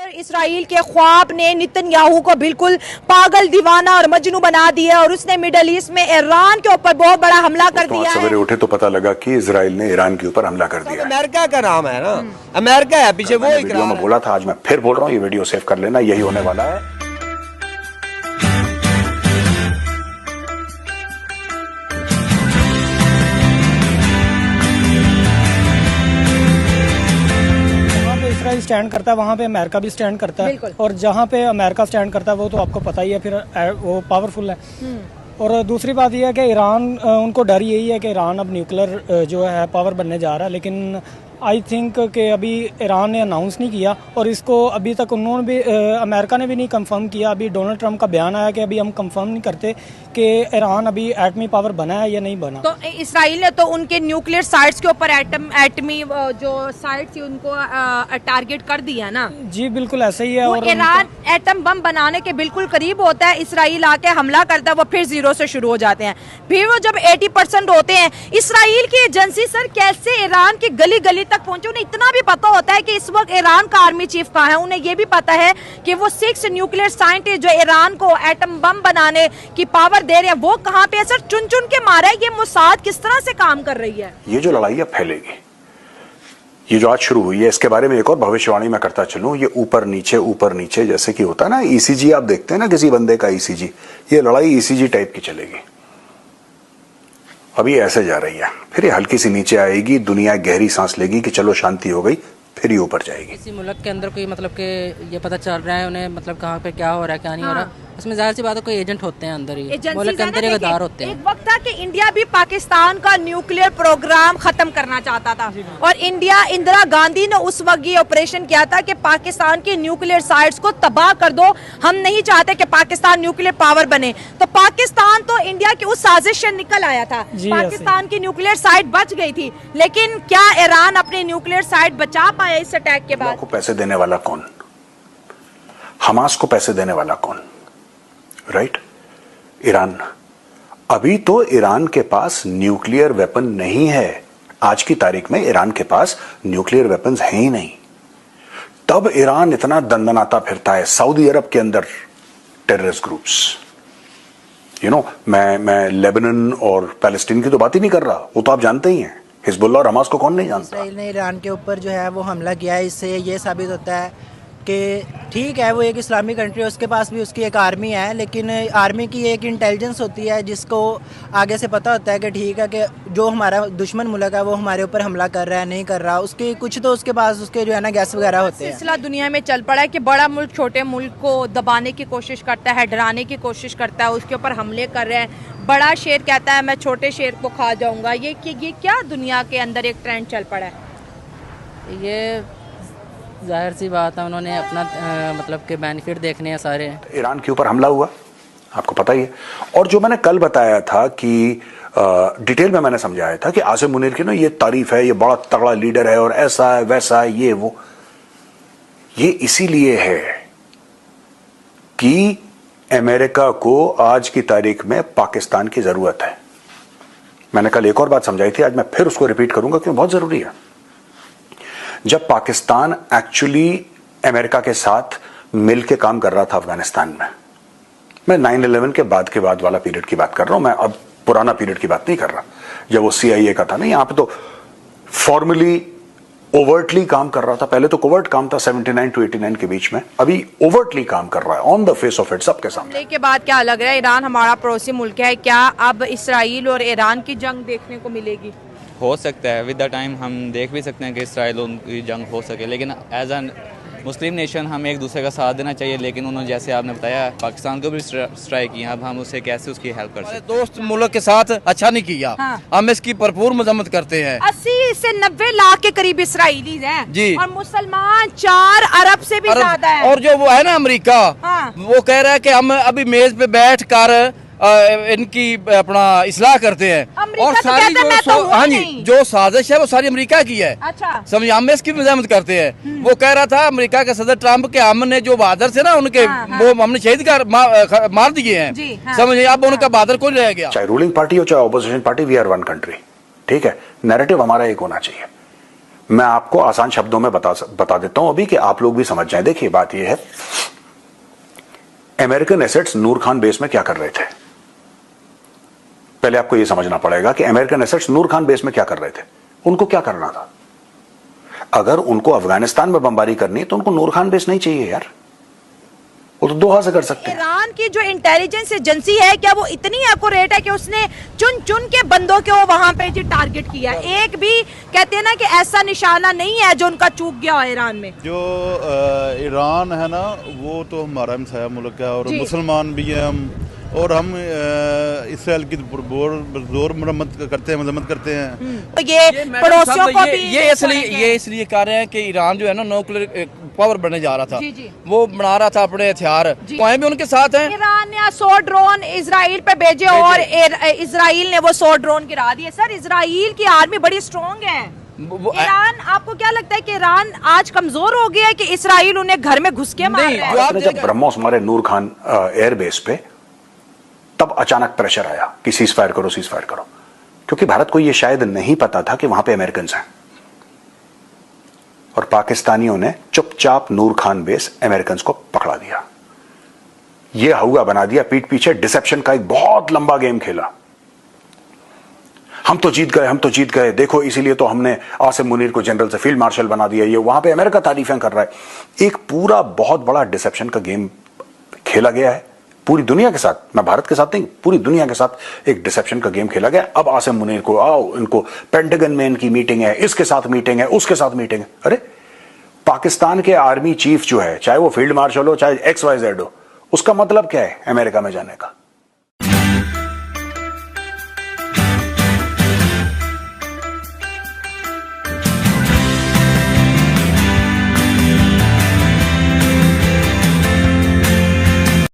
Israel के ख्वाब ने नेतन्याहू को बिल्कुल पागल, दीवाना और मजनू बना दिया और उसने मिडल ईस्ट में ईरान के ऊपर बहुत बड़ा हमला कर दिया है। सवेरे उठे तो पता लगा कि इसराइल ने ईरान के ऊपर हमला कर दिया। अमेरिका का नाम है ना, अमेरिका है पीछे। वो वीडियो में बोला था, आज मैं फिर बोल रहा हूँ, ये वीडियो सेव कर लेना, यही होने वाला है। इसराइल स्टैंड करता है वहाँ पे अमेरिका भी स्टैंड करता है, और जहाँ पे अमेरिका स्टैंड करता है वो तो आपको पता ही है, फिर वो पावरफुल है। और दूसरी बात यह है कि ईरान, उनको डर यही है कि ईरान अब न्यूक्लियर जो है पावर बनने जा रहा है, लेकिन आई थिंक कि अभी ईरान ने अनाउंस नहीं किया और इसको अभी तक उन्होंने भी, अमेरिका ने भी नहीं कंफर्म किया। अभी डोनाल्ड ट्रंप का बयान आया कि अभी हम कंफर्म नहीं करते कि ईरान अभी एटमी पावर बना है या नहीं बना। तो इसराइल ने तो उनके न्यूक्लियर साइट्स के ऊपर एटमी जो साइट्स थी उनको टारगेट कर दिया ना। जी बिल्कुल ऐसा ही है। और ईरान एटम बम बनाने के बिल्कुल करीब होता है, इसराइल आके हमला करता है, वो फिर जीरो से शुरू हो जाते हैं। फिर वो जब 80% होते हैं, इसराइल की एजेंसी सर कैसे ईरान की गली गली तक पहुंचे? उन्हें इतना भी पता होता है कि इस वक्त ईरान का आर्मी चीफ कहाँ है, उन्हें ये भी पता है कि वो 6 न्यूक्लियर साइंटिस्ट जो ईरान को एटम बम बनाने की पावर दे रहे हैं वो कहाँ पे है सर? चुन चुन के मारा है। ये मोसाद किस तरह से काम कर रही है? ये जो लड़ाई अब फैलेगी, ये जो आज शुरू हुई है, इसके बारे में एक और भविष्यवाणी मैं करता चलूं। ये ऊपर नीचे जैसे कि होता है ना, ईसीजी आप देखते हैं ना किसी बंदे का ईसीजी, ये लड़ाई ईसीजी टाइप की चलेगी। अभी ऐसे जा रही है, फिर ये हल्की सी नीचे आएगी, दुनिया गहरी सांस लेगी कि चलो शांति हो गई, फिर ये ऊपर जाएगी। किसी मुल्क के अंदर कोई मतलब कि ये पता चल रहा है उन्हें, मतलब कहाँ पे क्या हो रहा है क्या नहीं हो रहा, उसमें जाहिर सी बात है कोई एजेंट होते हैं अंदर ही, मुल्क के अंदर ही गद्दार होते हैं। एक वक्त था कि इंडिया भी पाकिस्तान का न्यूक्लियर प्रोग्राम खत्म करना चाहता था और इंदिरा गांधी ने उस वक्त ये ऑपरेशन किया था कि पाकिस्तान की न्यूक्लियर साइट्स को तबाह कर दो, हम नहीं चाहते कि पाकिस्तान न्यूक्लियर पावर बने। तो पाकिस्तान तो इंडिया की उस साजिश से निकल आया था, पाकिस्तान की न्यूक्लियर साइट बच गई थी, लेकिन क्या ईरान अपनी न्यूक्लियर साइट बचा पाया इस अटैक के बाद? पैसे देने वाला कौन? हमास को पैसे देने वाला कौन? Right, Iran. अभी तो ईरान के पास न्यूक्लियर वेपन नहीं है, आज की तारीख में ईरान के पास न्यूक्लियर वेपन्स हैं ही नहीं। तब ईरान इतना दंदनाता फिरता है सऊदी अरब के अंदर टेररिस्ट ग्रुप्स। मैं लेबनान और पैलेस्टीन की तो बात ही नहीं कर रहा, वो तो आप जानते ही हैं। हिजबुल्लाह और हमास को कौन नहीं जानता? इसराइल ने ईरान के ऊपर जो है वो हमला किया है, इससे ये साबित होता है कि ठीक है वो एक इस्लामिक कंट्री है, उसके पास भी उसकी एक आर्मी है, लेकिन आर्मी की एक इंटेलिजेंस होती है जिसको आगे से पता होता है कि ठीक है कि जो हमारा दुश्मन मुल्क है वो हमारे ऊपर हमला कर रहा है नहीं कर रहा, उसके कुछ तो उसके पास उसके जो है ना गैस वगैरह होते हैं। सिलसिला दुनिया में चल पड़ा है कि बड़ा मुल्क छोटे मुल्क को दबाने की कोशिश करता है, डराने की कोशिश करता है, उसके ऊपर हमले कर रहे हैं। बड़ा शेर कहता है मैं छोटे शेर को खा जाऊंगा। ये क्या दुनिया के अंदर एक ट्रेंड चल पड़ा है? ये जाहिर सी बात है, उन्होंने अपना मतलब के बेनिफिट देखने हैं सारे। ईरान के ऊपर हमला हुआ, आपको पता ही है। और जो मैंने कल बताया था कि डिटेल में मैंने समझाया था कि आसिम मुनीर की ना ये तारीफ है, ये बड़ा तगड़ा लीडर है और ऐसा है वैसा है ये वो, ये इसीलिए है कि अमेरिका को आज की तारीख में पाकिस्तान की जरूरत है। मैंने कल एक और बात समझाई थी, आज मैं फिर उसको रिपीट करूंगा क्योंकि बहुत जरूरी है। जब पाकिस्तान एक्चुअली अमेरिका के साथ मिलकर काम कर रहा था अफगानिस्तान में, मैं 9/11 के बाद वाला पीरियड की बात कर रहा हूं, मैं अब पुराना पीरियड की बात नहीं कर रहा, जब वो CIA का था ना, यहां पे तो फॉर्मली ओवर्टली काम कर रहा था। पहले तो कोवर्ट काम था 79 to 89 के बीच में, अभी ओवर्टली काम कर रहा है on the face of it सबके सामने। के बाद क्या लग रहा है, ईरान हमारा पड़ोसी मुल्क है, क्या अब इसराइल और ईरान की जंग देखने को मिलेगी? हो सकता है, विद द टाइम हम देख भी सकते हैं कि इसराइल उनकी जंग हो सके, लेकिन एज एन मुस्लिम नेशन हमें एक दूसरे का साथ देना चाहिए। लेकिन उन्होंने जैसे आपने बताया पाकिस्तान को भी स्ट्राइक किया, अब हम उसे कैसे उसकी हेल्प कर सकते हैं? दोस्त मुल्क के साथ अच्छा नहीं किया, हम इसकी भरपूर मजम्मत करते हैं। 80 से 90 लाख के करीब इसराइली हैं जी, और मुसलमान 4 अरब से भी ज्यादा है। और जो वो है ना अमेरिका, वो कह रहा है कि हम अभी मेज पे बैठ कर इनकी अपना इस्लाह करते हैं, और सारी हाँ जी जो साजिश है वो सारी अमेरिका की है। अच्छा, समझ, हम इसकी मजामत करते हैं। वो कह रहा था अमेरिका के सदर ट्रम्प के हमने जो बहादुर से ना उनके वो हमने शहीद कर मार दिए हैं, समझिए अब उनका बहादुर कौन रह गया? चाहे रूलिंग पार्टी हो चाहे opposition party, we are one country, ठीक है। नैरेटिव हमारा एक होना चाहिए। मैं आपको आसान शब्दों में बता देता हूं अभी कि आप लोग भी समझ जाएं। देखिए बात यह है, अमेरिकन एसेट्स नूर खान बेस में क्या कर रहे थे। पहले आपको यह समझना पड़ेगा कि अमेरिकन एसेट्स नूर खान बेस में क्या कर रहे थे। उनको क्या करना था? अगर उनको अफगानिस्तान में बमबारी करनी है तो उनको नूर खान बेस नहीं चाहिए यार, वो तो दोहा से कर सकते हैं। ईरान की जो इंटेलिजेंस एजेंसी है, क्या वो इतनी एक्यूरेट है कि उसने चुन चुन के बंदों को वहां पे जो टारगेट किया? एक भी कहते हैं ना कि ऐसा निशाना नहीं है जो उनका चूक गया हो ईरान में। जो ईरान है ना, वो तो हमारा हमसाया मुल्क है और मुसलमान भी है हम, और हम इसराइल की जोर मरम्मत करते हैं, मजम्मत करते हैं। तो ये पड़ोसियों को भी ये इसलिए कह रहे हैं कि ईरान जो है ना न्यूक्लियर पावर बनने जा रहा था, वो बना रहा था अपने हथियार, तो भी उनके साथ हैं। ईरान ने 100 ड्रोन इजराइल पे भेजे और इजराइल ने वो 100 ड्रोन गिरा दिए। सर, इजराइल की आर्मी बड़ी स्ट्रॉन्ग है। ईरान, आपको क्या लगता है कि ईरान आज कमजोर हो गया है कि इजराइल उन्हें घर में घुस के मार रहा है? जब ब्रह्मोस मारे नूर खान एयरबेस पे, तब अचानक प्रेशर आया कि सीज फायर करो, सीज फायर करो, क्योंकि भारत को यह शायद नहीं पता था कि वहां पे अमेरिकन हैं, और पाकिस्तानियों ने चुपचाप नूर खान बेस अमेरिकन को पकड़ा दिया। यह हवा बना दिया, पीठ पीछे डिसेप्शन का एक बहुत लंबा गेम खेला। हम तो जीत गए, हम तो जीत गए, देखो इसीलिए तो हमने आसिम मुनीर को जनरल से फील्ड मार्शल बना दिया। ये वहां पे अमेरिका तारीफें कर रहा है। एक पूरा बहुत बड़ा डिसेप्शन का गेम खेला गया है पूरी दुनिया के साथ। मैं भारत के साथ नहीं, पूरी दुनिया के साथ एक डिसेप्शन का गेम खेला गया। अब आसिम मुनीर को आओ, इनको पेंटागन में इनकी मीटिंग है, इसके साथ मीटिंग है, उसके साथ मीटिंग है। अरे पाकिस्तान के आर्मी चीफ जो है, चाहे वो फील्ड मार्शल हो, चाहे XYZ हो, उसका मतलब क्या है अमेरिका में जाने का?